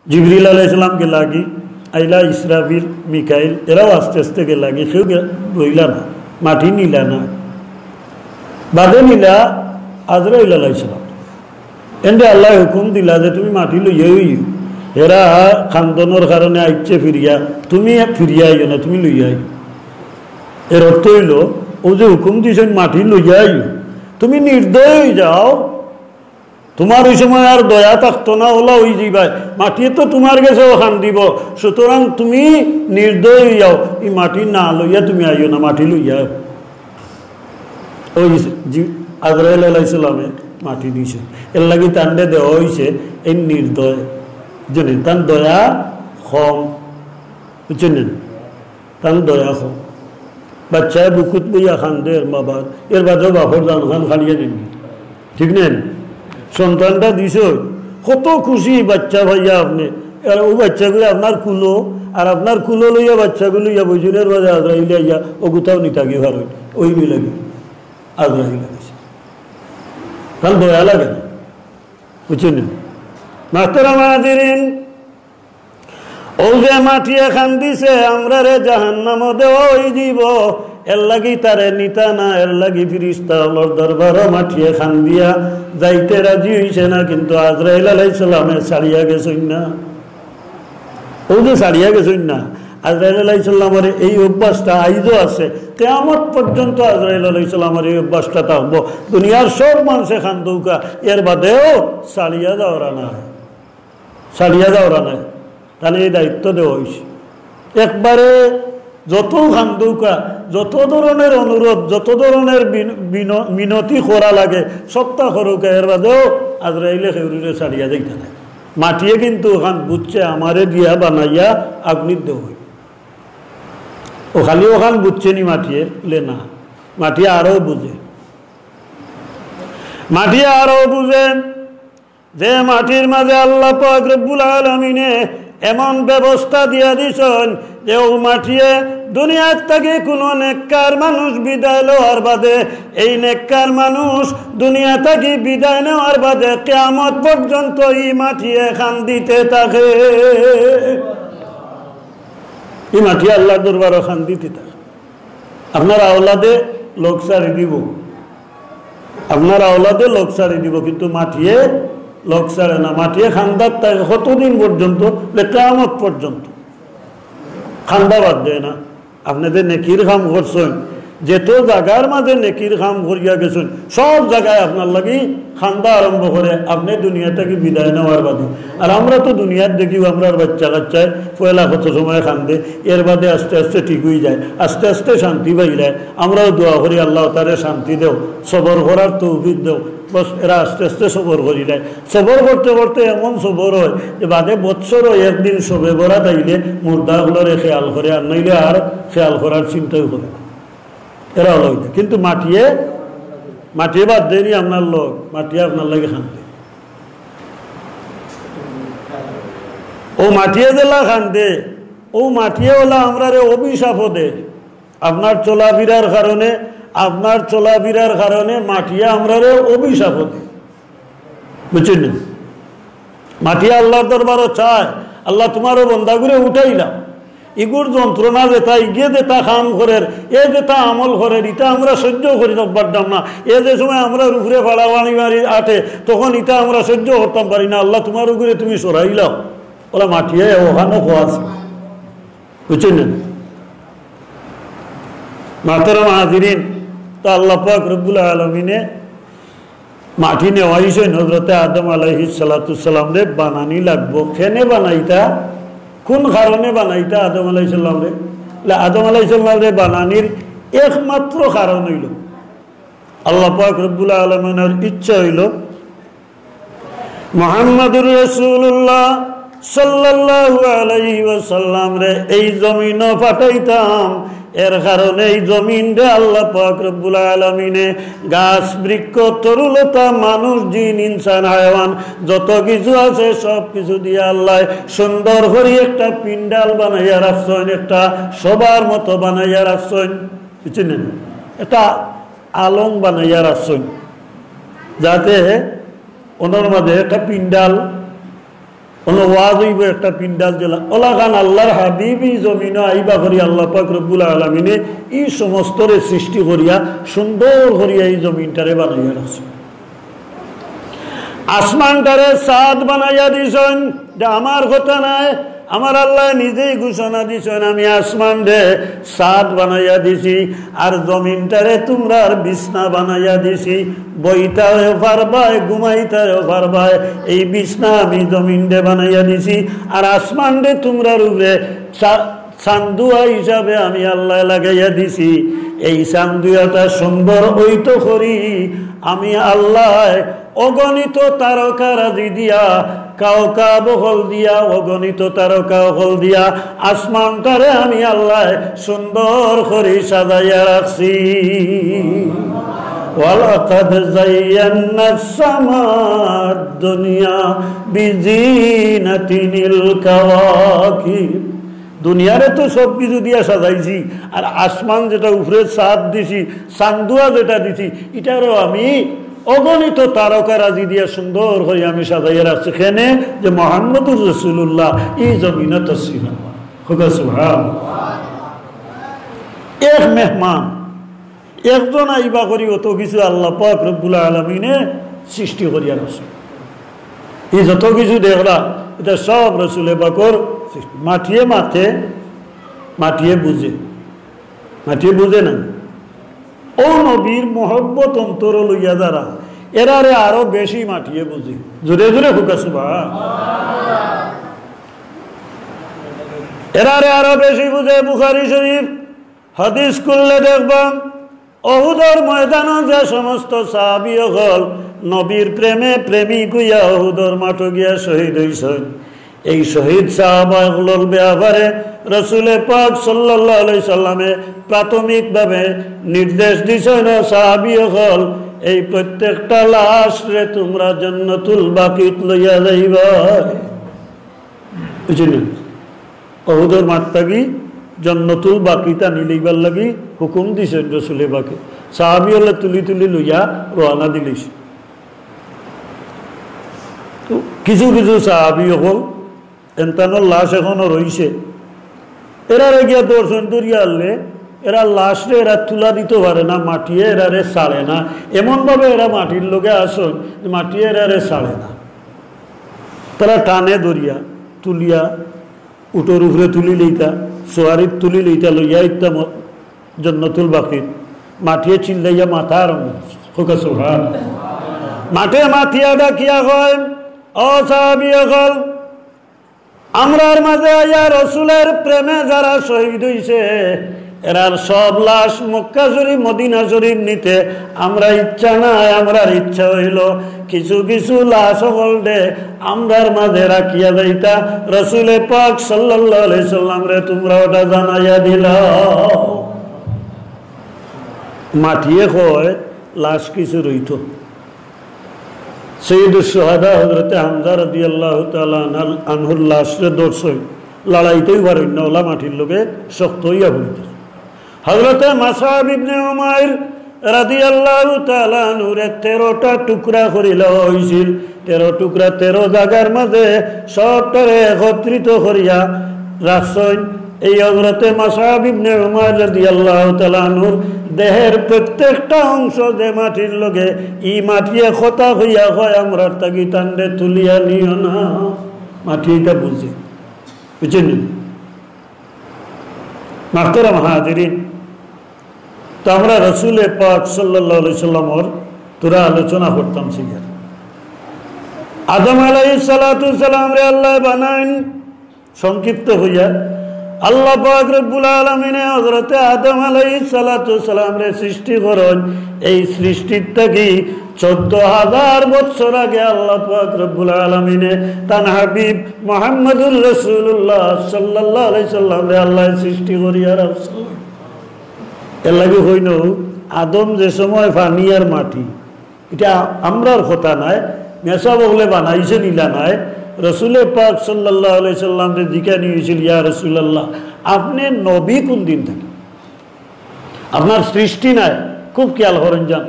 জিবরিল আলাইহিস সালাম কে লাগি আইলা ইসরাফিল মিকাইল এরাও আস্তে আস্তে কে লাগি কেউ রইলা না মাটি নিলা না বাদে নিলা আজরাইল আলাইহিস সালাম এন্ডে আল্লাহ হুকুম দিলা যে তুমি মাটি লইয়াই এরা খান্দনের কারণে আইছে ফিরিয়া তুমি ফিরিয়া আইও না তুমি লইয়া আইও এর অর্থ হইল ও যে হুকুম দিয়েছেন মাটি লইয়া আইও তুমি নির্দয় হয়ে যাও তোমার ওই সময় আর দয়া থাকতো না ওলা ওই যাইবা মাটি তো তোমার কাছে ওখান দিব সুতরাং তুমি নির্দয় হয়ে যাও এই মাটি না লইয়া তুমি আইও না মাটি লইয়া ওই আজরাইল আলাইহিস সালামে মাটি দিয়েছে এর লাগি তান্ডে দেওয়া হয়েছে এই নির্দয় জানেন তার দয়া কম বুঝছেন তার দয়া কম বাচ্চায় বুকুত বইয়া খান দে এর বাবা এর বাদেও বাপর দান খান খাড়িয়ে দেন ঠিক নেন সন্তানটা দিছ কত খুশি বাচ্চা ভাইয়া আপনি ও বাচ্চাগুলো আপনার কুলো আর আপনার কুলো লইয়া বাচ্চাগুলো ইয়া বৈজুরের বাজে আজরাইলে ইয়া ও কোথাও নিতাগি ভার ওই লাগে আজরাইল লাগেছে তাহলে দয়া লাগে না বুঝছেন মাস্টারা মাহাদিরিন ও যে মাটি এখান দিছে আমরা রে জাহান্নামে দেওয়া হয়ে যাব এর লাগি তারে নিতা না এর লাগি ফিরিস্তা আল্লাহর দরবারে মাটি এখান দিয়া যাইতে রাজি হইছে না কিন্তু আজরাইল আলাইহিস সালামে ছাড়িয়া গেছেন না ও যে ছাড়িয়া গেছেন না আজরাইল আলাইহিস সালামের এই অভ্যাসটা আইজও আছে কিয়ামত পর্যন্ত আজরাইল আলাইহিস সালামের এই অভ্যাসটা থাকবো দুনিয়ার সব মানুষ এখান দৌকা এর বাদেও ছাড়িয়া যাওয়া না ছাড়িয়া যাওয়া না তাহলে এই দায়িত্ব দেওয়া হয়েছে একবারে যত খান্দৌকা যত ধরনের অনুরোধ যত ধরনের মিনতি করা লাগে সপ্তাহ করুকা এর বাদেও আজরাইলে খেউরিরে ছাড়িয়া যাইতে না মাটিয়ে কিন্তু ওখান বুঝছে আমারে দিয়া বানাইয়া আগ্নিত দেওয়া হয় ও খালি ওখান বুঝছে নি মাটিয়ে লে না মাটিয়ে আরও বুঝে মাটিয়ে আরও বুঝেন যে মাটির মাঝে আল্লাহ পাক রব্বুল আলামিনে এমন ব্যবস্থা দিয়া দিছেন যে ও মাটিয়ে দুনিয়ার থেকে কোনো নেককার মানুষ বিদায় লওয়ার বাদে এই নেককার মানুষ দুনিয়া থেকে বিদায় নেওয়ার বাদে কিয়ামত পর্যন্ত এই মাটিয়ে খান দিতে থাকে এই মাটি আল্লাহর দরবারে খান দিতে থাকে আপনার আওলাদে লোক ছাড়ি দিব আপনার আওলাদে লোক ছাড়ি দিব কিন্তু মাটিয়ে লোক ছাড়ে না মাটিয়ে খান্দার থাকে কতদিন পর্যন্ত কিয়ামত পর্যন্ত খান্দা বাদ দেয় না আপনাদের নেকির কাম করছেন যেত জায়গার মাঝে নেকির কাম করিয়া গেছেন সব জায়গায় আপনার লাগি খান্দা আরম্ভ করে আপনি দুনিয়া থেকে বিদায় নেওয়ার বাদে আর আমরা তো দুনিয়ার দেখিও আমরা বাচ্চা কাচ্চায় পয়লা কত সময় খান্দে এর বাদে আস্তে আস্তে ঠিক হয়ে যায় আস্তে আস্তে শান্তি পাই যায় আমরাও দোয়া করি আল্লাহ তারে শান্তি দেও সবর করার তৌফিক দেও বস এরা আস্তে আস্তে সবর করি দেয় সবর করতে করতে এমন সবর হয় যে বাদে বৎসরও একদিন সবে বরাত আইলে মুর্দাগুলোরে খেয়াল করে আর নইলে আর খেয়াল করার চিন্তাই করে এরা হলো কিন্তু মাটিয়ে বাদ দেয়নি আপনার লোক মাটিয়ে আপনার লাগে খান্দে ও মাটিয়ে দিলা খান্দে ও মাটিয়ে ওলা আমরা অভিশাপ দে আপনার চলাফেরার কারণে মাটিয়ে আমরা অভিশাপ দে বুঝছেন মাটিয়ে আল্লাহর দরবারও চায় আল্লাহ তোমারও বন্দাগুলো উঠাইলাম ইগুর যন্ত্রণা যেটা ইগে যেটা কাম করে এ যেটা আমল করে এটা আমরা সহ্য করি পারতাম না এ যে সময় আমরা উপরে ফাড়া বাড়ি বাড়ি আটে তখন এটা আমরা সহ্য করতাম পারি না আল্লাহ তোমার উপরে তুমি সরাইলাও ওরা মাটিয়ে ওখানে খোয়া বুঝছেন মাতারা মাহাদিরিন তা আল্লাহ পাক রব্বুল আলামিনে মাটি নেওয়াইছেন হযরতে আদম আলাইহিস সালাতু সালাম রে বানানি লাগবো কেনে বানাইতা কোন কারণে বানাইতা আদম আলাইহিস সালাম রে আদম আলাইহিস সালাম রে বানানির একমাত্র কারণ হইল আল্লাহ পাক রব্বুল আলামিনের ইচ্ছা হইল মুহাম্মদুর রাসূলুল্লাহ সাল্লাল্লাহু আলাইহি ওয়াসাল্লাম রে এই জমিনে পাঠাইতাম এর কারণে এই জমিন রে আল্লাহ পাক রব্বুল আলামিনে গাছ বৃক্ষ তরুলতা মানুষ জিন ইনসান হায়াওয়ান যত কিছু আছে সব কিছু দিয়ে আল্লাহ সুন্দর করে একটা পিন্ডাল বানাইয়া রাখছেন একটা সবার মতো বানাইয়া রাখছেন বুঝছেন এটা আলং বানাইয়া রাখছেন যাতে ওনার মাঝে একটা পিন্ডাল কোনো ওয়াজ হইব একটা পিন্ডাল জেলা ওলা খান আল্লাহর হাবিবি জমিন আইবা করি আল্লাহ পাক রব্বুল আলামিনে এই সমস্তরে সৃষ্টি করিয়া সুন্দর করিয়া এই জমিনটারে বানাইয়া রাখছে। আসমানটারে সাদ বানাইয়া দিছেন, যে আমার কথা নাই, আমার আল্লাহ নিজেই ঘোষণা দিছেন আমি আসমান রে সাদ বানাইয়া দিছি, আর জমিনটারে তোমরা বিছনা বানাইয়া দিছি, বইটাও পারবাই ঘুমাইটাও পারবাই, এই বিছনা আমি জমিন রে বানাইয়া দিছি, আর আসমান রে তোমরা রূপে চান্দুয়া হিসাবে আমি আল্লাহ লাগাইয়া দিছি। এই চান্দুয়াটা সুন্দর ওই তো করি আমি আল্লাহ অগণিত তারকা রাজি দিয়া, কাউকা বহল দিয়া, অগণিত তারকা বহল দিয়া আসমানটারে আমি আল্লাহ সুন্দর করে সাজাইয়া রাখছি। ওয়ালাকাদ যায়্যানাস সামাদ দুনিয়া বিজিনাতিনিল কাওয়াকিব, দুনিয়ারে তো সব কিছু দিয়া সাজাইছি, আর আসমান যেটা উপরে চাঁদ দিছি, চান্দুয়া যেটা দিছি, এটারও আমি অগণিত তারকা রাজি দিয়া সুন্দর হয়ে আমি সাজাইয়া রাখছি। এখানে যে মুহাম্মদুর রাসূলুল্লাহ এই জমিনে তশরীফ আনবেন। সুবহানাল্লাহ। এক মেহমান একজন আইবা করি অত কিছু আল্লাহ পাক রব্বুল আলামিনে সৃষ্টি করিয়া রাখছে। এই যত কিছু দেখলা এটা সব রাসূলে পাকের সৃষ্টি। মাটিয়ে মাথে মাটিয়ে বুঝে না। ও নবীর মোহব্বত অন্তর লইয়া যারা এরারে আরো বেশি মাটিয়ে বুঝি। জোরে জোরে হুকা সুবহানাল্লাহ। এরারে আরো বেশি বুঝে। বুখারী শরীফ হাদিস করলে দেখবাম অহুদের ময়দানে যে সমস্ত সাহাবী হল নবীর প্রেমে প্রেমিক হইয়া অহুদের মাঠে গিয়া শহীদ হইছেন, এই শহীদ সাহাবাগুলোর ব্যাপারে রাসূলে পাক সাল্লাল্লাহু আলাইহি সাল্লামে প্রাথমিকভাবে নির্দেশ দিছেন, সাহাবী হল এই প্রত্যেকটা লাশ রে তোমরা জান্নাতুল বাকিত লইয়া যাইবা। বুঝলেন? অহুদের মাঠ থাকি জান্নাতুল বাকিতা নিলেইবার লাগি হুকুম দিছেন রাসূলে পাকে। সাহাবী হলে তুলি তুলি লইয়া রওনা দিলিস। কিছু কিছু সাহাবী হল এন্তানোর লাশ এখনো রইছে, এরারে গিয়া দর্শন করিয়া আনলে এরা লাশরে এরা তুলা দিতে পারে না, মাটিয়ে এরারে ছাড়ে না, এমনভাবে এরা মাটির লোকে আসন মাটিয়ে এরারে ছাড়ে না। তারা টানে ধরিয়া তুলিয়া উটোর উপরে তুলি লইতা, সোয়ারির তুলি লইতা লইয়া ইত্যা জান্নাতুল বাকিত মাটিয়ে চিল্লাইয়া মাথা আরম্ভ হোকা সুবহান। মাঠে মাথিয়া ডাকিয়া হয়, ও সাহাবী হল আমরার মাঝে আয়া রসুলের প্রেমে যারা শহীদ হইছে এরার সব লাশ মক্কা শরীফ মদিনা শরীফ নিতে আমরা ইচ্ছা নাই, আমরার ইচ্ছা হইল কিছু কিছু লাশ হল দে আমরার মাঝে রাখিয়া যাইতা। রসুলে পাক সাল্লাল্লাহু আলাইহি সাল্লাম রে তোমরা ওটা জানাইয়া দিলাও। মাটিয়ে কয় লাশ কিছু রইত। সৈয়দুস শুহাদা হযরতে হামজা রাদিয়াল্লাহু তাআলা আনহুর লাশরে দর্শই লড়াইতেই পারেন না, ওলা মাটির লোকে শক্ত হইয়া পড়িত। হযরতে মাসআব ইবনে উমাইর রাদিয়াল্লাহু তাআলা আনহুর 13টা টুকরা করিল হইছিল। 13 টুকরা 13 জায়গার মাঝে সবটারে একত্রিত করিয়া রাখছেন। এই হযরতে মাসআব ইবনে উমাইর রাদিয়াল্লাহু তাআলা আনহুর দেহের প্রত্যেকটা অংশ যে মাটির লগে ই মাটিয়ে কথা হইয়া হয় আমরা তাগি টান্ডে তুলিয়া নিও না। মাটি এটা বুঝে, বুঝছেন? মাহতারাম হাজিরিন, তো আমরা রাসূলে পাক সাল্লাল্লাহু আলাইহি সাল্লামের তোরা আলোচনা করতাম সিগার। আদম আলাইহিস সালাতু সালাম রে আল্লাহ বানাইন সংক্ষিপ্ত হইয়া আল্লাহ পাক রব্বুল আলামিন হযরতে আদম আলাইহিস সালাতু সালাম রে সৃষ্টি করেন। এই সৃষ্টির থেকে 14,000 বছর আগে আল্লাহ পাক রব্বুল আলামিন তার হাবিব মুহাম্মদুর রাসূলুল্লাহ সাল্লাল্লাহু আলাইহি সাল্লাম রে আল্লাহ সৃষ্টি করিয়া রাখছেন। এর লাগি হইল আদম যে সময় পানি আর মাটি, এটা আমরার কথা নাই, মেসা বগলে বানাইছে নিলা নাই। রসুলে পাক সাল্লাল্লাহু আলাইহি সাল্লাম রে জিজ্ঞাসা নিয়েছিল, ইয়া রাসূলুল্লাহ আপনি নবী কোন দিন থেকে? আপনার সৃষ্টি নাই, খুব খেয়াল করেন যান।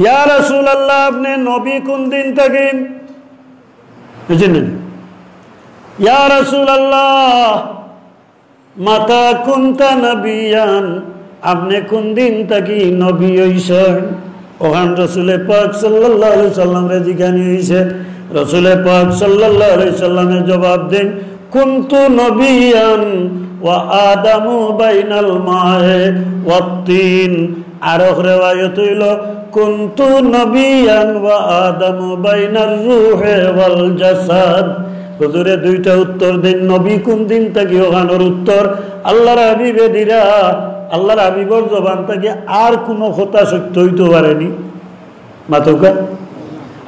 ইয়া রাসূলুল্লাহ আপনি নবী কোন দিন থেকে? বুঝলেন? ইয়া রাসূলুল্লাহ মাতা কুনতা নবিয়ান, আপনি কোন দিন থাকি নবী হইছেন? ওখান রাসূলে পাক সাল্লাল্লাহু আলাইহি সাল্লামরে জিজ্ঞাসা হইছে। রাসূলে পাক সাল্লাল্লাহু আলাইহি সাল্লামে জবাব দেন, কুনতু নবিয়ান ওয়া আদামু বাইনাল মায়ে ওয়াত তিন। আর রিওয়ায়াত হইল কুনতু নবিয়ান ওয়া আদামু বাইনার রূহে ওয়াল জাসাদ। হুজুরে দুইটা উত্তর দেন, নবী কোন দিন থাকি ওখানোর উত্তর আল্লাহর হাবিবে দিরা আল্লাহর হাবিবর জবান থেকে আর কোনো কথা সত্য হইতে পারেনি। মাতকা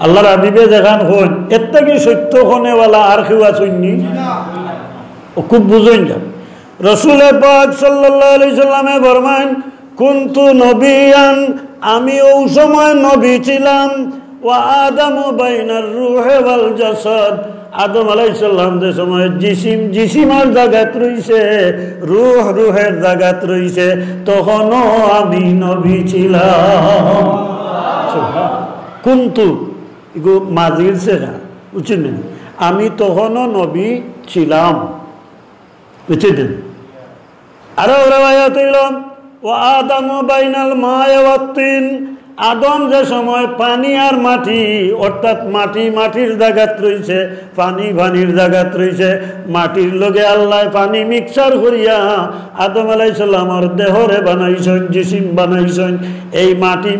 আল্লাহর হাবিবে দেখান হন এর থেকে সত্য হনেওয়ালা আর কেউ আসেননি। খুব বুঝেন যা। রাসূলে পাক সাল্লাল্লাহু আলাইহি সাল্লামে ফরমান, কুনতু নবিয়ান, আমি ওই সময় নবী ছিলাম, ওয়া আদামু বাইনার রূহে ওয়াল জাসাদ, আদম আলাইহিস সালাম যে সময় জিসিমের জায়গাত রইছে, রুহের জায়গাত রইছে, তখনও আমি নবী ছিলাম। কুনতু ইগো মাজির সেরা বুঝছেন, আমি তখনও নবী ছিলাম। বুঝছেন? আরো রিওয়ায়াত হইল ও আদামু বাইনাল মায়ে ওয়াত তিন, আদম যে সময় পানি আর মাটি, অর্থাৎ মাটির জায়গাত রইছে, পানির জায়গাত রইছে, মাটির লগে আল্লাহ পানি মিক্সার করিয়া আদম আলাইহিস সালামের দেহরে বানাইছেন, জিসিম বানাইছেন। এই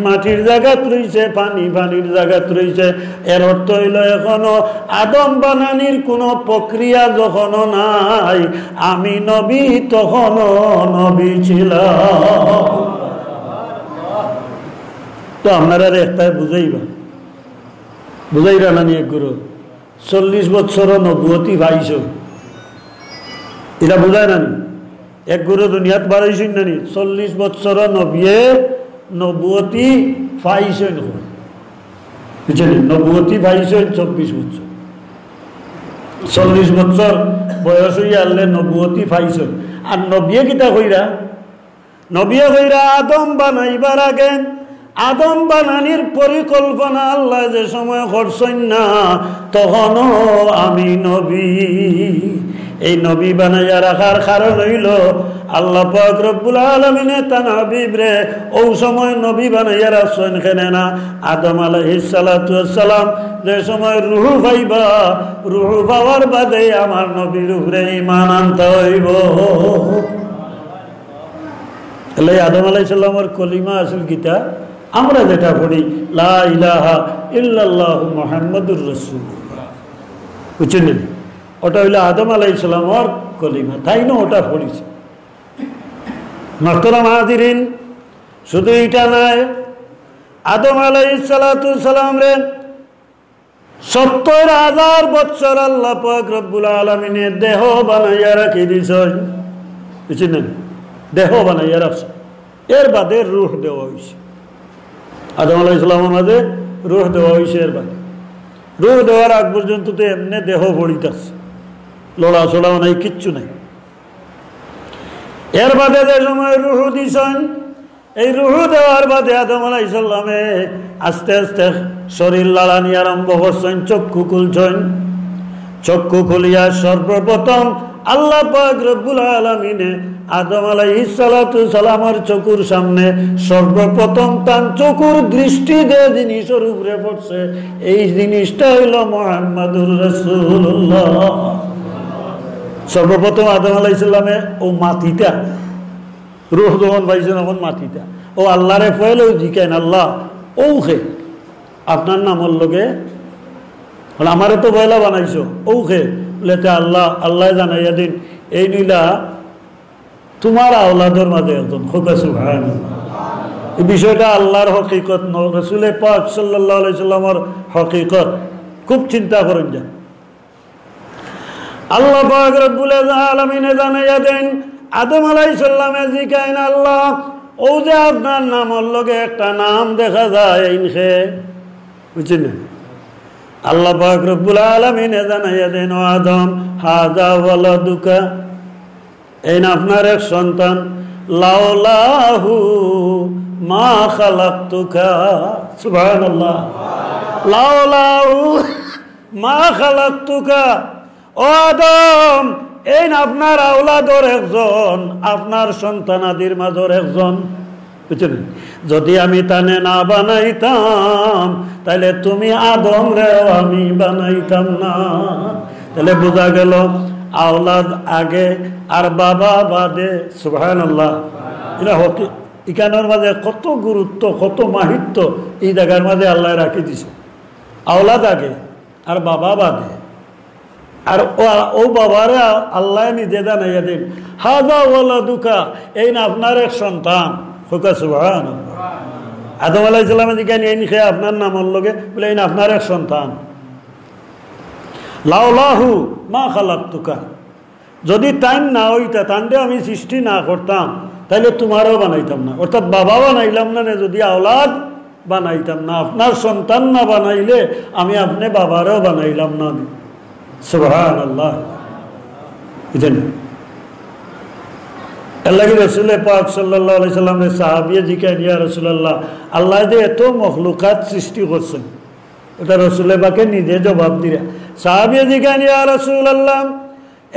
মাটির জায়গাত রইছে, পানির জায়গাত রইছে। এর অর্থ হইল এখনো আদম বানানির কোনো প্রক্রিয়া যখনও নাই, আমি নবী তখনও নবী ছিলাম। তো আপনারা একটাই বুঝাইবা না নিয়ে গুরু 40 বছর নবুয়তি পাইছ, এটা বুঝায় না নি? এক গুরু দুনিয়াত বাড়াইছেন না নি? 40 বছর নবিয়ে নবুয়তি পাইছেন, বুঝছেন? নবুয়তি পাইছেন 24 বছর, 40 বছর বয়স হইয়া আনলে নবুয়তি পাইছেন। আর নবিয়ে কিতা কইরা? নবিয়ে কইরা আদম বানাইবার আগে, আদম বানানির পরিকল্পনা আল্লাহ যে সময় করছেন না, তখনও আমি নবী। এই নবী বানাইয়া রাখার কারণ হইল আল্লাহ পাক রব্বুল আলামিনে তার হাবিবরে ওই সময় নবী বানাইয়া রাখছেন কেনে না? আদম আলাইহিস সালাতু ওয়াস সালাম যে সময় রূহ পাইবা, রূহ পাওয়ার বাদে আমার নবীর উপরে ঈমান আনতে হইব। তাহলে আদম আলাইহিস সালামের কলিমা আসল কিতা? আমরা যেটা পড়ি লা ইলাহা ইল্লাল্লাহু মুহাম্মাদুর রাসূলুল্লাহ, বুঝছেন? ওটা হইল আদম আলাইহিস সালামের কলিমা, তাই না? ওটা পড়িছে। মুহতারাম হাজিরিন, শুধু এটা নয়, আদম আলাইহিস সালাতু সালাম রে 70,000 বছর আল্লাহ পাক রব্বুল আলামিনে দেহ বানাইয়া রাখি দিয়েছেন, বুঝছেন? দেহ বানাইয়া রাখছে, এর বাদে রূহ দেওয়া হয়েছে। আদম আলাইহিস সালামের মাঝে রূহ দেওয়া হয়েছে, এর বাদে রূহ দেওয়ার আগ পর্যন্ত তো এমনি দেহ পড়িতেছে, লড়াচড়াও নাই, কিচ্ছু নাই। এর বাদে যে সময় রূহ দিছেন, এই রূহ দেওয়ার বাদে আদম আলাইহিস সালামে আস্তে আস্তে শরীর লাড়ানি আরম্ভ করছেন, চক্ষু খুলছেন। চক্ষু খুলিয়া সর্বপ্রথম আল্লাহ পাক রব্বুল আলামিনে আদম আলাইহিস সালাতু সালামের চকুর সামনে সর্বপ্রথম তার চকুর দৃষ্টি যে জিনিসের উপরে পড়ছে, এই জিনিসটা হইল মুহাম্মাদুর রাসূলুল্লাহ। সর্বপ্রথম আদম আলাইহিস সালামে ও মাটিটা, রূহ যখন পাইছেন তখন মাটিটা, ও আল্লাহরে কইলেও জিকেন, আল্লাহ ওখে আপনার নামর লগে আমারে তো বয়লা বানাইছো, ওখে বলেতে আল্লাহ জানাইয়া দিন এই নীলা তোমার আওলাদের মাঝে একজন। এই বিষয়টা আল্লাহর হকিকত, রাসূলে পাক সাল্লাল্লাহু আলাইহি সাল্লামের হকিকত। খুব চিন্তা করেন যা। আল্লাহ পাক রব্বুল আলামিনে জানাইয়া দেন আদম আলাইহিস সালামে জিকাইন, আল্লাহ ও যে আপনার নামর লগে একটা নাম দেখা যায় ইনখে, বুঝছেন? আল্লাহ পাক রব্বুল আলামিনে জানাইয়া দেন ও আদম হাযা ওয়ালাদুকা, এই না আপনার এক সন্তান, লাউলাহু মা খালাকতুকা। সুবহানাল্লাহ। লাউলাহু মা খালাকতুকা, ও আদম, এই আপনার আওলাদর একজন, আপনার সন্তানাদির মাঝর একজন, বুঝছেন? যদি আমি তানে না বানাইতাম তাহলে তুমি আদম রেও আমি বানাইতাম না। তাহলে বোঝা গেল আওলাদ আগে আর বাবা বাদে। সুবহানাল্লাহ। এটা হকি ইকানোর মাঝে কত গুরুত্ব, কত মাহিত্য এই জায়গার মাঝে আল্লাহ রাখি দিছে। আওলাদ আগে আর বাবা বাদে। আর ও বাবারে আল্লাহ নিজে জানাইয়া দিন, হাজা ওয়ালাদুকা, এই না আপনার এক সন্তান। হোকা সুবহানাল্লাহ। আদম আলাইহিস সালামের দিকে এই নিখে আপনার নামের লগে বলে এই না আপনার এক সন্তান। লাউলাহু মা খালাকতুকা, যদি টাইম না হইতা, তান্ডে আমি সৃষ্টি না করতাম তাহলে তোমারও বানাইতাম না। অর্থাৎ বাবা বানাইলাম না, যদি আওলাদ বানাইতাম না, আপনার সন্তান না বানাইলে আমি আপনি বাবারও বানাইলাম না। সুবহানাল্লাহ। বুঝলেন? আল্লাহ রাসূল পাক সাল্লাল্লাহু আলাইহি সাল্লামের সাহাবী জিজ্ঞাসা, ইয়া রাসূলুল্লাহ, আল্লাহ যে এত মখলুকাত সৃষ্টি করছেন, এটা রাসূল পাকে নিজে জবাব দিলেন। সাহাবী জিজ্ঞাসা, ইয়া রাসূলুল্লাহ,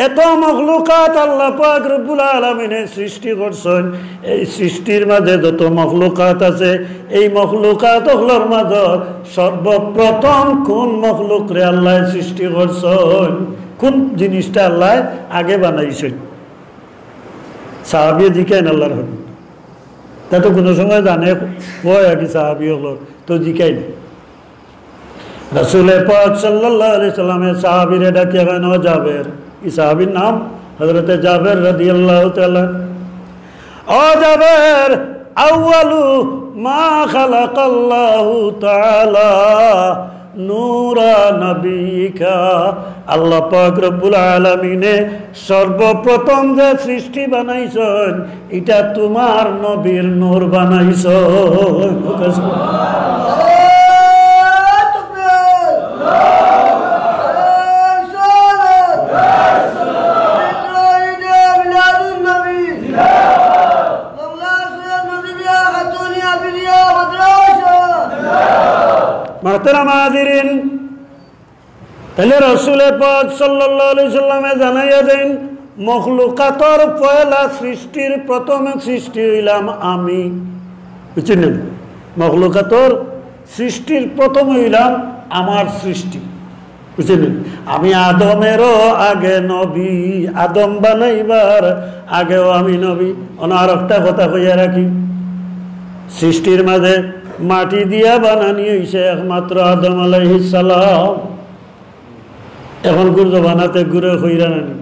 এত মখলুকাত আল্লাহ পাক রব্বুল আলামিনে সৃষ্টি করছেন, এই সৃষ্টির মাঝে যত মখলুকাত আছে, এই মখলুকাতগুলোর মাঝে সর্বপ্রথম কোন মখলুকরে আল্লাহ সৃষ্টি করছেন, কোন জিনিসটা আল্লাহ আগে বানাইছেন? সাহাবী জিজ্ঞাসেন আল্লাহর হাবিব। তা তো কোনো সময় জানে হয় আর কি সাহাবী হলো, তো জিজ্ঞাই না। রাসূল পাক সাল্লাল্লাহু আলাইহি সাল্লামের সাহাবীরা ডাকিয়া কেন জাবের, এই সাহাবীর নাম হযরতে জাবের রাদিয়াল্লাহু তাআলা। ও জাবের, আউয়ালু মা খালাকাল্লাহু তাআলা নূরা নবিকা, আল্লাহ পাক রব্বুল আলামিনে সর্বপ্রথম যে সৃষ্টি বানাইছেন এটা তোমার নবীর নূর বানাইছেন। তাহলে রাসূল পাক সাল্লাল্লাহু আলাইহি সাল্লামে জানাইয়া দেন, মখলুকাতর পয়লা সৃষ্টির প্রথম সৃষ্টি হইলাম আমি। বুঝছেন? মখলুকাতর সৃষ্টির প্রথম হইলাম আমার সৃষ্টি। বুঝছেন? আমি আদমেরও আগে নবী, আদম বানাইবার আগেও আমি নবী। আর একটা কথা কইয়া রাখি, সৃষ্টির মাঝে মাটি দিয়া বানানি হয়েছে একমাত্র আদম আলাইহিস সালাম। এখন গুরু বানাতে ঘুরে হইরা নানি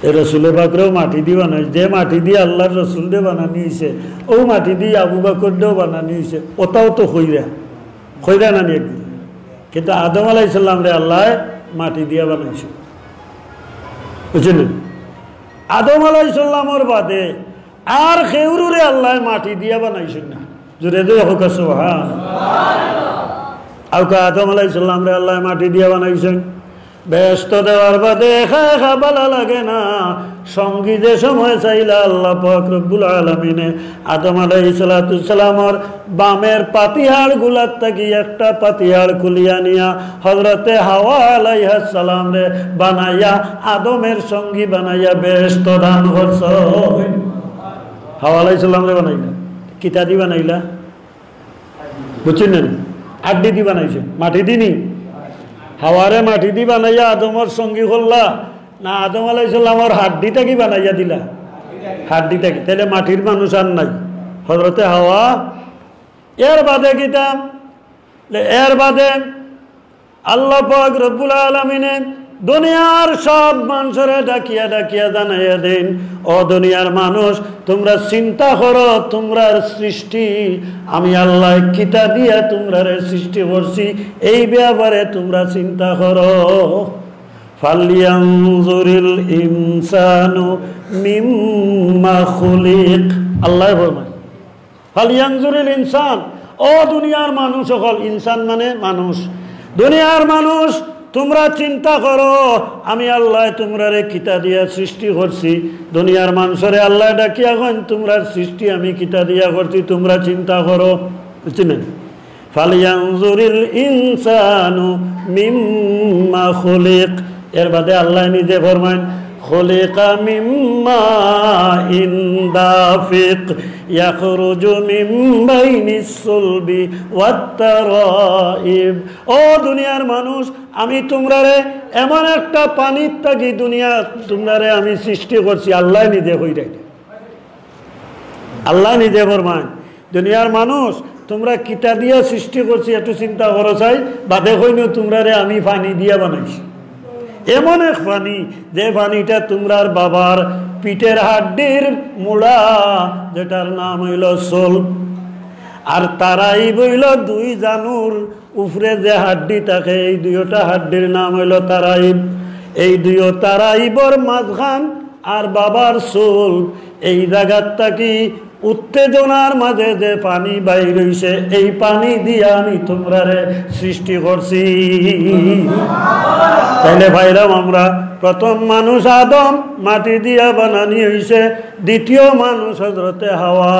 এ রসুল পাকরেও মাটি দিয়ে বানাইছে। যে মাটি দিয়ে আল্লাহর রসুল দিয়ে বানানি হয়েছে, ও মাটি দিয়ে আবু বকর দিয়েও বানানি হয়েছে, ওটাও তো হইরা নানি একদিন। কিন্তু আদম আলাইহিস সালাম রে আল্লাহ মাটি দিয়া বানাইছে। বুঝছেন? আদম আলাইহিস সালামের বাদে আর খেউরে আল্লাহ মাটি দিয়া বানাইছেন না। জুড়ে দিয়ে হোক সুবহানাল্লাহ। আদম আলাইহিস সালাম রে আল্লাহ মাটি দিয়া বানাইছেন। ব্যস্ত দেওয়ার বাদে একা একা ভালো লাগে না, সঙ্গী যে সময় চাইলা আল্লাহ পাক রব্বুল আলামিনে আদম আলাইহিস সালামের বামের পাতিহাড় গুলার থাকি একটা পাতিহাড় খুলিয়া নিয়া হযরতে হাওয়া আলাইহিস সালাম রে বানাইয়া আদমের সঙ্গী বানাইয়া ব্যস্ত দান করছেন। হাওয়া আলাইহিস সালাম রে বানাইলা, কিতা দি বানাইলা? বুঝছেন? আড্ডি দি বানাইছে, মাটি দিনি। হাওয়ারে মাটি দি বানাইয়া আদমের সঙ্গী করলা না আদম আলাইহিস সালামের হাড্ডিটা কি বানাইয়া দিলা? হাড্ডিটা কি? তাহলে মাটির মানুষ আর নাই, হযরতে হাওয়া। এর বাদে কিতা? এর বাদে আল্লাহ পাক রব্বুল আলামিনে দুনিয়ার সব মানুষরে ডাকিয়া ডাকিয়া জানাইয়া দেন, ও দুনিয়ার মানুষ, তোমরা চিন্তা করো তোমরার সৃষ্টি আমি আল্লাহ কিতা দিয়া তোমরারে সৃষ্টি করছি, এই ব্যাপারে তোমরা চিন্তা করো। ফালইয়ানজুরিল ইনসানু মিম্মা খুলিক, আল্লাহ ফরমায় ফালইয়ানজুরিল ইনসান, ও দুনিয়ার মানুষ সকল, ইনসান মানে মানুষ, দুনিয়ার মানুষ তোমরা চিন্তা করো আমি আল্লাহ তোমরারে কিতা দিয়া সৃষ্টি করছি। দুনিয়ার মানুষরে আল্লাহ ডাকিয়া কন তোমরার সৃষ্টি আমি কিতা দিয়া করছি, তোমরা চিন্তা করো। বুঝছেন? ফালিয়ানজুরিল ইনসানু মিম্মা খুলিক। এর বাদে আল্লাহ নিজে ফরমান খুলিকা মিম্মা ইন দাফিক ইয়াখরুজু মিন বাইনিস সুলবি ওয়াত তারাইব। ও দুনিয়ার মানুষ, আমি তোমরারে এমন একটা পানির থাকি দুনিয়া তোমরারে আমি সৃষ্টি করছি। আল্লাহ নিজে হইরা, আল্লাহ নিজে ফরমান দুনিয়ার মানুষ তোমরা কিতা দিয়া সৃষ্টি করছি একটু চিন্তা করো চাই। বাদে হইনি তোমরারে আমি পানি দিয়া বানাইছি, এমন এক পানি যে পানিটা তোমরার বাবার পিঠের হাড্ডির মুড়া যেটার নাম হইল সোল, আর তারাই বইল দুই জানুর উপরে যে হাড্ডি থাকে এই দুইটা হাড্ডির নাম হইল তারাইব। এই দুই তারাইবর মাঝখান আর বাবার সোল, এই জায়গার থাকি উত্তেজনার মাঝে যে পানি বাইর হইছে এই পানি দিয়া আমি তোমরারে সৃষ্টি করছি। তাইলে ভাইরাম, আমরা প্রথম মানুষ আদম মাটি দিয়া বানানি হইছে, দ্বিতীয় মানুষ হযরতে হাওয়া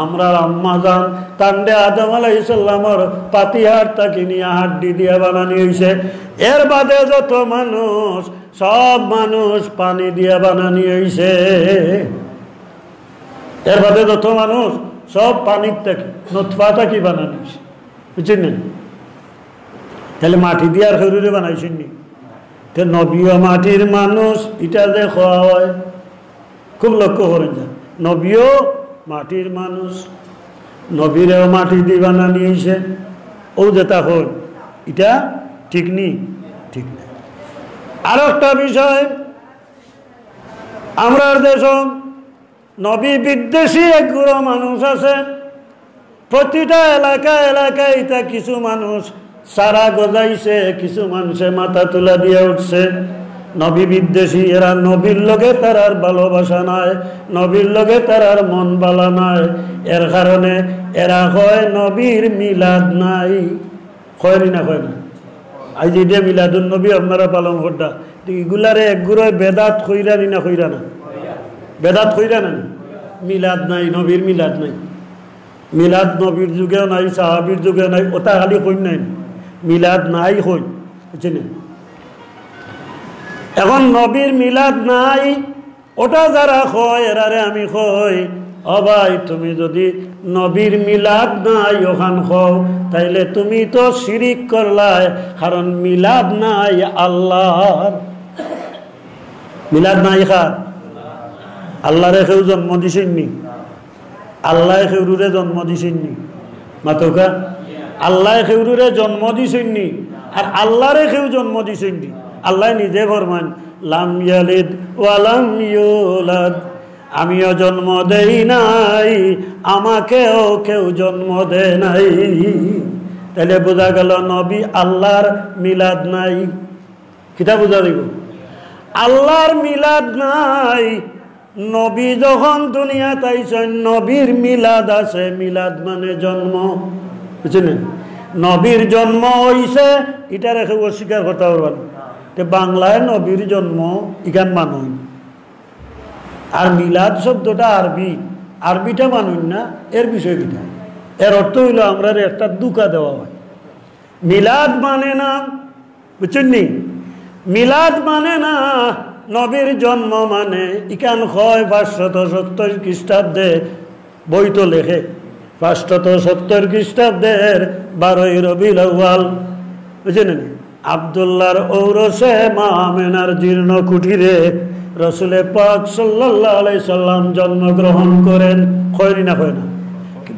আমরা আম্মা জান তান্ডে আদম আলাইহিস সালামের পাতিহার তাকি নিয়া হাড্ডি দিয়া বানানি হইছে। এর বাদে যত মানুষ সব মানুষ পানি দিয়া বানানি হইছে। এর বাদে যত মানুষ সব পানির থেকে নতফা থাকি বানানি হইছে, বুঝছেন না? তাহলে মাটি দিয়ে আর শরীরে বানাইছেন নি? নবীও মাটির মানুষ, এটা যে খাওয়া হয় খুব লক্ষ্য করেন যা। নবীও মাটির মানুষ, নবীরেও মাটি দিয়ে বানানি হয়েছে। ও যেটা হল এটা ঠিক নি, ঠিক না। আর একটা বিষয়, আমরা দেশ নবী বিদ্বেষী একগুলো মানুষ আছে। প্রতিটা এলাকায় এটা কিছু মানুষ সারা গজাইছে, কিছু মানুষে মাথা তুলা দিয়ে উঠছে। নবী বিদ্বেষী, এরা নবীর লগে তারার ভালোবাসা নাই, নবীর লগে তারার মন বালা নাই। এর কারণে এরা হয় নবীর মিলাদ নাই, কয় না কয় না? আজ যে মিলাদুন নবী আপনারা পালন করতা, এগুলারে একগুড়ো বেদাত কইরা নি না কইরা না? বেদাত কইরা না? মিলাদ নাই, নবীর মিলাদ নাই। মিলাদ নবীর যুগেও নাই, সাহাবীর যুগেও নাই, ওটা খালি কই নাই, মিলাদ নাই হই, বুঝছেন? এখন নবীর মিলাদ নাই, ওটা যারা কয় এরারে আমি কই, ও ভাই তুমি যদি নবীর মিলাদ নাই ওখান কও তাইলে তুমি তো শিরিক করলাই, কারণ মিলাদ নাই আল্লাহর। মিলাদ নাই কার? আল্লাহরে কেউ জন্ম দিছেননি? আল্লাহ খেউরুরে জন্ম দিছেননি? মাতকা আল্লাহ খেউরুরে জন্ম দিছেননি, আর আল্লাহরে কেউ জন্ম দিছেননি। আল্লাহ নিজে ফরমান লাম ইয়ালিদ ওয়া লাম ইউলাদ, আমিও জন্ম দেই নাই, আমাকেও কেউ জন্ম দেয় নাই। তাহলে বোঝা গেল নবী আল্লাহর মিলাদ নাই। কিতা বোঝা দিব? আল্লাহর মিলাদ নাই। নবী যখন দুনিয়াতে আইছেন নবীর মিলাদ আছে, মিলাদ মানে জন্ম, বুঝছেন? নবীর জন্ম হইছে, এটা রেখে অস্বীকার করতে পারবেন। বাংলায় নবীর জন্ম ইখান মানুষ, আর মিলাদ শব্দটা আরবি, আরবিটা মানুষ না। এর বিষয় কিটা? এর অর্থ হইল আমরা একটা দুকা দেওয়া হয়। মিলাদ মানে না, বুঝছেন নি? মিলাদ মানে না নবীর জন্ম মানে। ইকান হয় 570 খ্রিস্টাব্দে বই তো লেখে, 570 খ্রিস্টাব্দের 12 রবিউল আউয়াল, বুঝছেন নি? আব্দুল্লাহর ঔরসে মা আমেনার জীর্ণ কুঠিরে রসুলে পাক সাল্লাল্লাহু আলাইহি সাল্লাম জন্মগ্রহণ করেন। কয়নি না কয় না?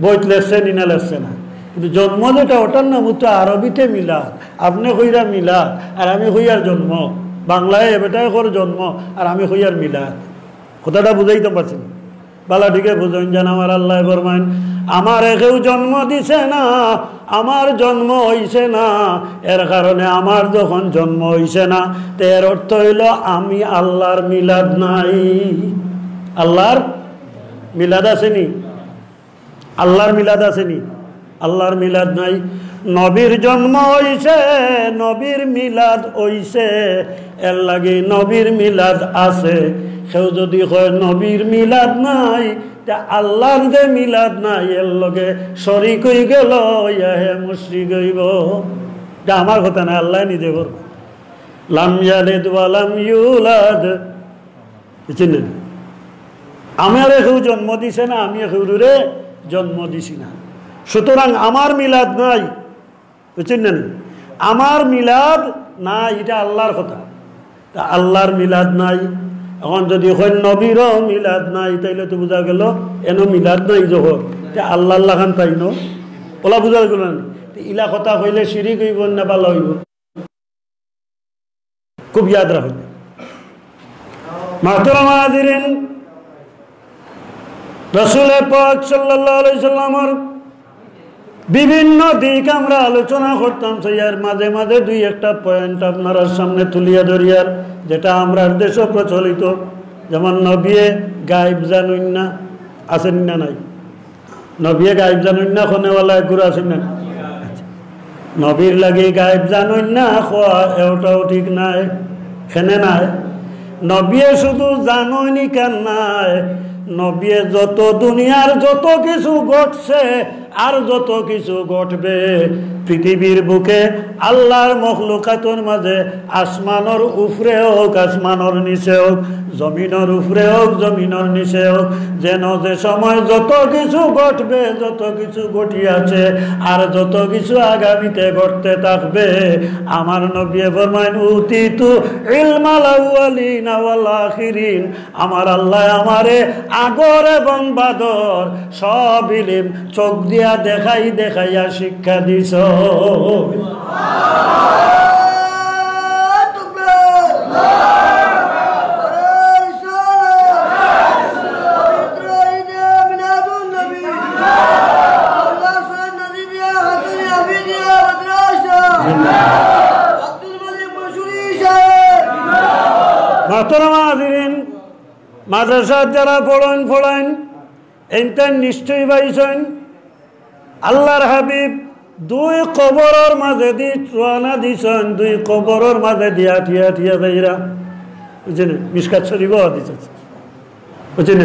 বইত লেখছে নি না লেখছে না? কিন্তু জন্ম যেটা ওটার নাম হচ্ছে আরবিতে মিলাদ। আপনি কইরা মিলাদ আর আমি কইয়ার জন্ম। বাংলায় এবেটাই কর জন্ম আর আমি কইয়ার মিলাদ। কথাটা বুঝাইতে পারছেন? বালা ঠিকে বুঝেন যেন আমার আল্লাহ ফরমান আমার কেউ জন্ম দিছে না, আমার জন্ম হইছে না। এর কারণে আমার যখন জন্ম হইছে না, তো এর অর্থ হইল আমি আল্লাহর মিলাদ নাই। আল্লাহর মিলাদ আসেনি? আল্লাহর মিলাদ আসেনি? আল্লাহর মিলাদ নাই। নবীর জন্ম হইছে, নবীর মিলাদ হইছে, এর লাগে নবীর মিলাদ আছে। কেউ যদি কয় নবীর মিলাদ নাই, আল্লাহর যে মিলাদ নাই এর লগে শরিক হয়ে গেল হে মুশরিক হইব। এটা আমার কথা না, আল্লাহ নিজে করবে। লাম ইয়ালিদ ওয়া লাম ইউলাদ, বুঝছেন? আমার কেউ জন্ম দিছে না, আমি কেউরে জন্ম দিছি না। সুতরাং আমার মিলাদ নাই, বুঝছেন না? আমার মিলাদ নাই, এটা আল্লাহর কথা। তা আল্লাহর মিলাদ নাই, এখন যদি হয় নবীরও মিলাদ নাই, তাইলে তো বোঝা গেল এনো মিলাদ নাই যখন আল্লাহ আল্লাহ খান তাই ন ওলা বোঝা গেল না। ইলা কথা কইলে শিরিক হইব না ভালো হইব, খুব ইয়াদ রাখবেন। মাহতারাম হাজিরিন, রাসূল পাক সাল্লাল্লাহু আলাইহি সাল্লামের বিভিন্ন দিক আমরা আলোচনা করতাম। সেইয়ার মাঝে মাঝে দুই একটা পয়েন্ট আপনারা সামনে তুলিয়া ধরিয়ার, যেটা আমরা দেশে প্রচলিত। যেমন নবিয়ে গায়েব জানুন না, আছেন না নাই? নবিয়ে গায়েব জানুন না খনেওয়ালা গুরু আছেন না? নবীর লাগে গায়েব জানুন না খোয়া এটাও ঠিক নাই, খেনে নাই। নবিয়ে শুধু জানুনি কেন নাই, নবিয়ে যত দুনিয়ার যত কিছু ঘটছে আর যত কিছু ঘটবে পৃথিবীর বুকে আল্লাহর মখলুকাতের মাঝে, আসমানের উপরে হোক আসমানের নিচে হোক, জমিনের উপরে হোক জমিনের নিচে হোক, যেন যে সময় যত কিছু ঘটবে, যত কিছু ঘটিয়াছে আর যত কিছু আগামীতে ঘটতে থাকবে, আমার নবী ফরমায়েন উতিতু ইলমাল আউয়ালিনা ওয়াল আখিরিন, আমার আল্লাহ আমারে আগর এবং বাদর সব ইলম চোখ দিয়া দেখাইয়া শিক্ষা দিছ। মাদ্রাসা যারা পড়েন এইটা নিশ্চয়ই পাইছেন, আল্লাহর হাবিব দুই কবরের মাঝে দি রওনা দিছেন, দুই কবরের মাঝে দিয়া ঠিয়া ঠিয়া যাইরা, বুঝছেন? মিশকাত শরীফ হাদিস আছে, বুঝছেন?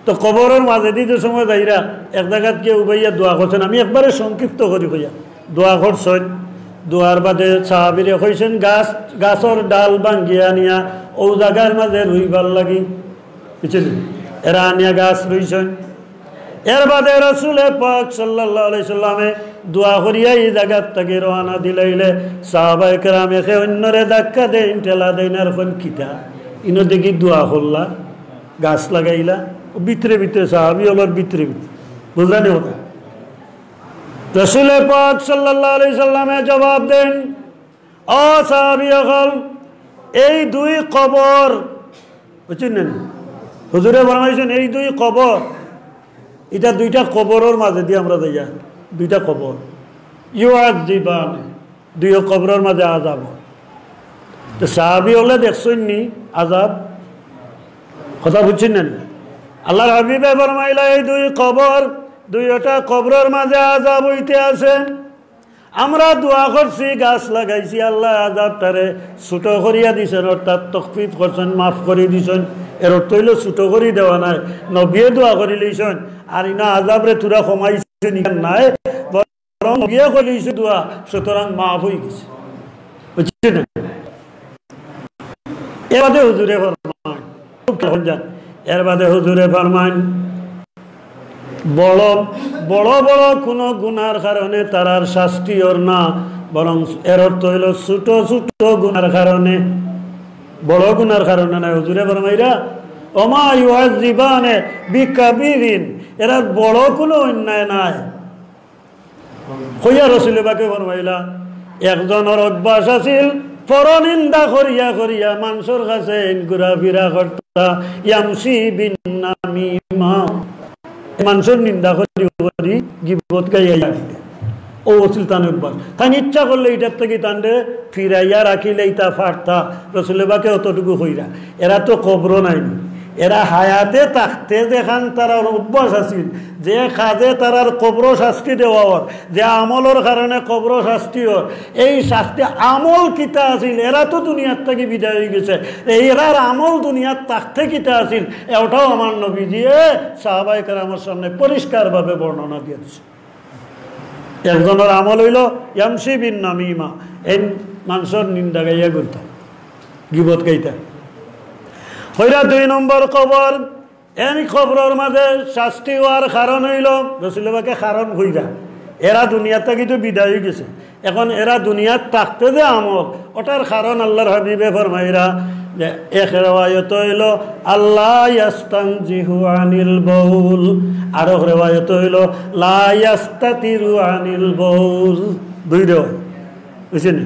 তো কবরের মাঝে দি যে সময় যাইরা এক জায়গাত গিয়ে উবাইয়া দোয়া করছেন। আমি একবারে সংক্ষিপ্ত করি কইয়া দোয়া করছেন। দোয়ার বাদে সাহাবীরে কইছেন গাছর ডাল ভাঙ্গিয়া নিয়া ও জায়গার মাঝে রুইবার লাগি, বুঝছেন? এরা আনিয়া গাছ রইছেন। এর বাদে রাসূল পাক সাল্লাল্লাহু আলাইহি সাল্লামে দোয়া করিয়া এই জায়গার থেকে রওনা দিলাইলে সাহাবায়ে কেরামে অন্যরে ধাক্কা দেন, ঠেলা দেন, আর কোন কিতা ইনো দেখি দোয়া করলা, গাছ লাগাইলা, ভিতরে ভিতরে সাহাবী হলোর ভিতরে ভিতরে, বুঝলেন কথা? রাসূল পাক সাল্লাল্লাহু আলাইহি সাল্লামে জবাব দেন, ও সাহাবী হল, এই দুই কবর, বুঝছেন না? হুজুরে ফরমাইছেন এই দুই কবর, এটা দুইটা কবরের মাঝে দিয়ে আমরা যাইয়া, দুইটা কবর ইউআযিবান, দুই কবরের মাঝে আযাব। তো সাহাবী হলে দেখছেন নি আযাব, কথা বুঝছেন না? আল্লাহর হাবিবে ফরমাইলা এই দুই কবর, দুইটা কবরের মাঝে আযাব হইতে আছে। আমরা দোয়া করছি, গাছ লাগাইছি, আল্লাহ আযাবটারে ছোট করিয়া দিছেন, অর্থাৎ তখফিফ করছেন, মাফ করে দিছেন। এর অর্থ হইল ছোট করি দেওয়া নাই, নবিয়ে দোয়া করি লইছেন, আর ইনা আযাবরে তুরা কমাইছেন নাই, বরং নবিয়ে করিছে দোয়া, সুতরাং মাফ হয়ে গেছে, বুঝছেন? এর বাদে হুজুরে ফরমান, এর বাদে হুজুরে ফরমান বড় বড় বড় কোনো গুনার কারণে তারার শাস্তি ওর না, বরং এর অর্থ হইল ছোট ছোট গুনার কারণে, বড় গুনার কারণে না। হুজুরে ফরমাইরা ওমা ইউআযিবানে বিকাবিরিন, এরা বড় কোনো অন্যায় নাই। কইয়া রাসূল পাকে ফরমাইলা একজনের অভ্যাস আছিল পরনিন্দা করিয়া করিয়া মানুষের কাছে ঘোরাফেরা করতা, ইয়ামশি বিন নামিমা, মানুষের নিন্দা করি করি গিবত গাইয়া দিতে, ও সুলতান অভ্যাস। তাই ইচ্ছা করলে এটার থেকে তান্ডে ফিরাইয়া রাখিলে ইটা ফাটতা। রাসূল পাকে অতটুকু হইরা, এরা তো কবর নাই, এরা হায়াতে থাকতে দেখান তার অভ্যাস আছিল যে কাজে তারার কবর শাস্তি দেওয়ার, যে আমলের কারণে কবর শাস্তি হর, এই শাস্তি আমল কিতা আছিল, এরা তো দুনিয়ার থেকে বিদায় হয়ে গেছে, এরার আমল দুনিয়ার থাকতে কিতা আছিল এটাও আমার নবী দিয়ে সাহাবায়ে কেরামের সামনে পরিষ্কারভাবে বর্ণনা দিয়ে দিচ্ছে। একজনের আমল হইল ইয়ামশি বিন নামিমা, এই মানুষের নিন্দা গাইয়া ঘুরতাম, গিবত গাইতা। হইরা 2 নম্বর কবর, এই কবরের মাঝে শাস্তি হওয়ার কারণ হইল রসুলবাকে কারণ হইরা এরা দুনিয়া থেকে তো বিদায় হয়ে গেছে, এখন এরা দুনিয়ার থাকতে যে আমল ওটার কারণ আল্লাহর হাবিবে ফরমাইরা যে এক রিওয়ায়াত হইল আল্লাহ ইয়াস্তানজিহু আনিল বাউল, আর এক রিওয়ায়াত হইল লা ইয়াস্তাতিরু আনিল বাউল, 2 রিওয়ায়াত বুঝছেন।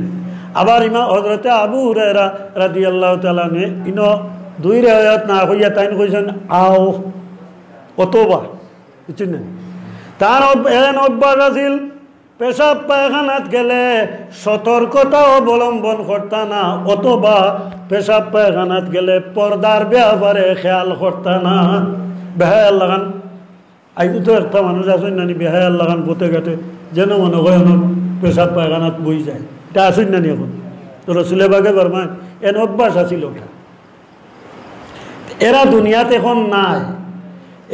আবার ইমাম হযরতে আবু হুরায়রা রাদিয়াল্লাহু তাআলা আনহু ইনো 2 রিওয়ায়াত না হইয়া তাইন কইছেন আও অতবা, বুঝছেন। তার এন অভ্যাস আছিল পেশাব পায়খানাত গেলে সতর্কতা অবলম্বন করতা না, অথবা পেশাব পায়খানাত গেলে পর্দার ব্যাপারে খেয়াল করতা না। বেহায়ার লাগান আইতো তো একটা মানুষ আসেন নানি বেহায়ার লাগান পথে ঘাটে যেন মনে হয় পেশাব পায়খানাত বই যায়, এটা আসেন নানি এখন তো রসুলে বাগে বরমান এন অভ্যাস আছিল ওটা। এরা দুনিয়াতে এখন নাই,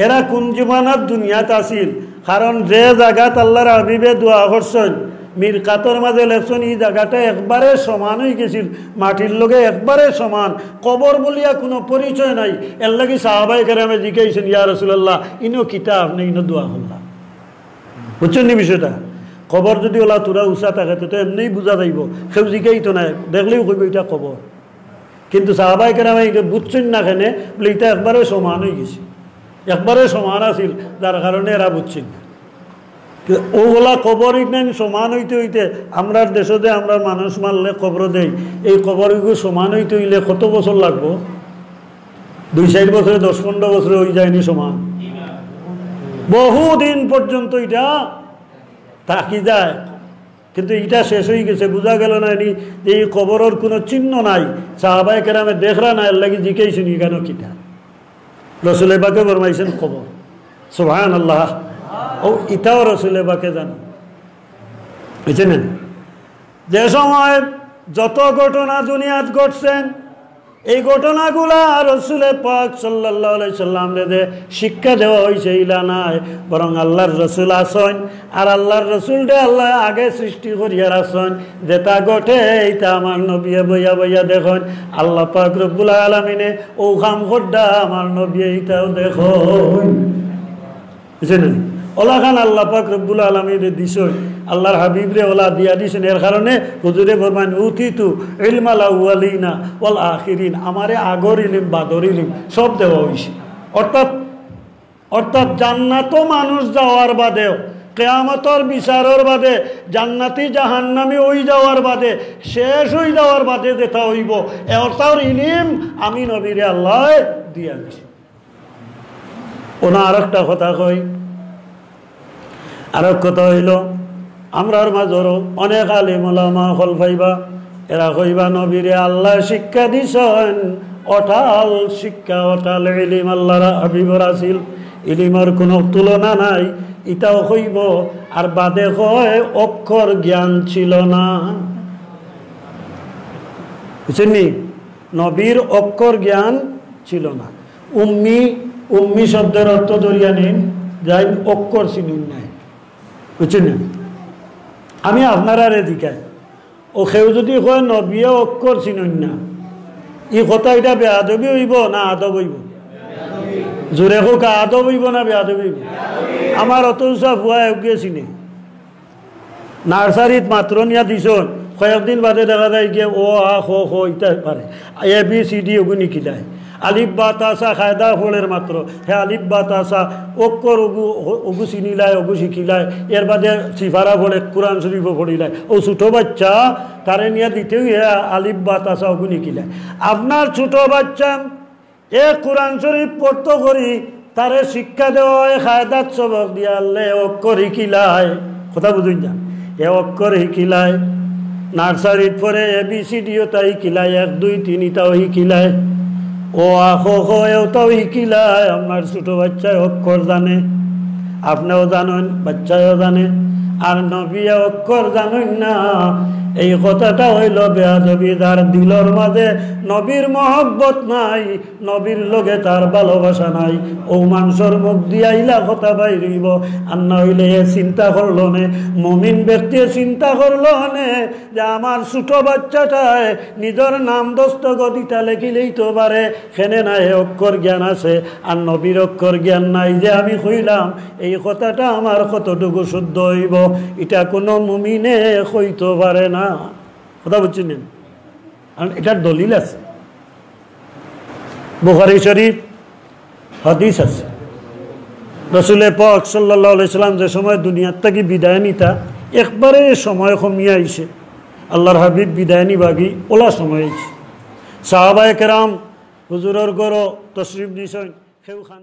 এরা কোন জীবনাত দুনিয়াত আছিল, কারণ যে জায়গাত আল্লাহর হাবিবে দোয়া করছেন মিরকাতর মাঝে লেখছেন এই জায়গাটা একবারে সমান হয়ে গেছিল, মাটির লগে একবারে সমান, কবর বলিয়া কোনো পরিচয় নাই। এর লাগি সাহাবায়ে কেরামে জিজ্ঞাসেন ইয়া রাসূলুল্লাহ ইনো কিতা আপনি ইনো দোয়া করলাম, বুঝছেন নি বিষয়টা। কবর যদি ওলা তোরা উষা থাকে তো এমনি বোঝা যাইব, কেউ জিজ্ঞাই তো নাই, দেখলেও কইব এটা কবর। কিন্তু সাহাবায়ে কেরামে বুঝছেন না কেন বলে এটা একবারে সমান হয়ে গেছে, একবারে সমান আছিল, যার কারণে এরা বুঝছেন না। ওগুলা কবর সমান হইতে হইতে আমরার দেশে যে আমরা মানুষ মারলে কবর দেই, এই কবরগুলো সমান হইতে হইলে কত বছর লাগবো? 2-4 বছরে 10-15 বছরে হয়ে যায়নি সমান, বহুদিন পর্যন্ত এটা থাকি যায়। কিন্তু এটা শেষ হয়ে গেছে, বোঝা গেল না যে এই কবরের কোনো চিহ্ন নাই, সাহাবায়ে কেরামে দেখরা না, এর লাগি জিজ্ঞাসেন কেন কিটা রসুলে বাকে ফরমাইছেন কবর। সুবহানাল্লাহ, ও ইটাও রসুলে বাকে জানো, বুঝছেন। যে সময় যত ঘটনা দুনিয়াত ঘটছেন এই ঘটনাগুলা রসুলে পাক সাল্লাল্লাহু আলাইহি সাল্লামরে শিক্ষা দেওয়া হয়েছে ইলা নাই, বরং আল্লাহর রসুল আসেন, আর আল্লাহর রসুলটা আল্লাহ আগে সৃষ্টি করিয়া আসেন, যেটা ঘটে এইটা আমার নবী বইয়া বইয়া দেখেন। আল্লাহ পাক রব্বুল আলামিনে ও কাম করডা আমার নবী এইটাও দেখেন, বুঝছেন। ওলা খান আল্লাহ পাক রব্বুল আলামিনে দিছেন, আল্লাহর হাবিবরে ওলা দিয়া দিছেন। এর কারণে হুজুরে ফরমান উতিতু ইলমাল আউয়ালিনা ওয়াল আখিরিন, আমারে আগর ইলম বাদর ইলম সব দেওয়া হয়েছে। অর্থাৎ জান্নাত মানুষ যাওয়ার বাদেও, কিয়ামতের বিচারের বাদে, জান্নাতি জাহান্নামী ওই যাওয়ার বাদে, শেষ হয়ে যাওয়ার বাদে যেটা হইব এটার ইলম আমি নবীরে আল্লাহ দিয়া দিছি। ওনা আরেকটা কথা কই, আরেক কথা হইল আমরার মাঝরও অনেক আলিম ওলামা হল পাইবা, এরা কইবা নবীরে আল্লাহ শিক্ষা দিছেন অটাল শিক্ষা, অটাল ইলিম আল্লাহর হাবিবর আছিল, ইলিমের কোনো তুলনা নাই, ইটাও কইব। আর বাদে কয় অক্ষর জ্ঞান ছিল না, বুঝছেন নি, নবীর অক্ষর জ্ঞান ছিল না। উম্মি শব্দের অর্থ ধরিয়া নিন, যাই অক্ষর চিনুন নাই, বুঝছেন। আমি আপনারা দিকাই ও কেউ যদি কয় নবীয়ে অক্ষর চিনুন না, ই কথা এটা বেয়াদবি হইব না আদব হইব? জোরে হোক আদব হইব না বেয়াদবি হইব? আমার অত উৎসাহ ভুয়া গিয়ে চিনে, নার্সারিত মাত্র নিয়া দিছন, কয়েকদিন বাদে দেখা যায় গিয়ে ও আ খ ইটা পারে, ABCD ওগু নিকিলায়, আলিফ বা তাসা খায়দা ফলের মাত্র, হ্যাঁ আলিফ বা তাসা অক্ষর ওগু চিনিলায়, ওগু শিখিলায়, এর বাদে সিফারা ফলে কোরআন শরীফও পড়িলায়। ও ছোটো বাচ্চা তারে নিয়ে দিতেও হ্যাঁ আলিফ বা তাসা ওগু নিকিলায়। আপনার ছোটো বাচ্চা এ কোরআন শরীফ পড়তো করি তারে শিক্ষা দেওয়া হয়, খায়দাত সবক দিয়া আল্লে অক্ষর শিখিলায়, কথা বুঝুন যা, এ অক্ষর শিখিলায়, নার্সারিত পরে ABCDও তাই শিখিলায়, 1 2 3 তাও শিখিলায়। ও আখো এও তো শিকিলাই আপনার ছোটো বাচ্চায় অক্ষর জানে, আপনিও জানেন, বাচ্চাও জানে, আর নবীয়ে অক্ষর জানেন না। এই কথাটা হইল বেয়াদবি, যার দিলর মাঝে নবীর মহব্বত নাই, নবীর লগে তার ভালোবাসা নাই, ও মানুষের মুখ দিয়া ইলা কথা বাইরিব। আর না হইলে এ চিন্তা করলো নে, মুমিন ব্যক্তি চিন্তা করলো নে যে আমার ছোট বাচ্চাটায় নিজের নাম দস্তগতিটা লেখিলেই তো পারে, খেনে না এ অক্ষর জ্ঞান আছে আর নবীর অক্ষর জ্ঞান নাই। যে আমি কইলাম এই কথাটা আমার কতটুকু শুদ্ধ হইব, এটা কোনো মুমিনে কইতে পারে না। কথা বুঝছেন? এটার দলিল আছে, বুখারী শরীফ হাদিস আছে। রাসূল পাক সাল্লাল্লাহু আলাইহি সাল্লাম যে সময় দুনিয়ার থেকে বিদায় নিতা, একবারে সময় কমিয়ে আইছে, আল্লাহর হাবিব বিদায় নিবাগি ওলা সময় আইছে। সাহাবায়ে কেরাম হুজুরের ঘর তশরিফ দিয়েছেন, কেউ খান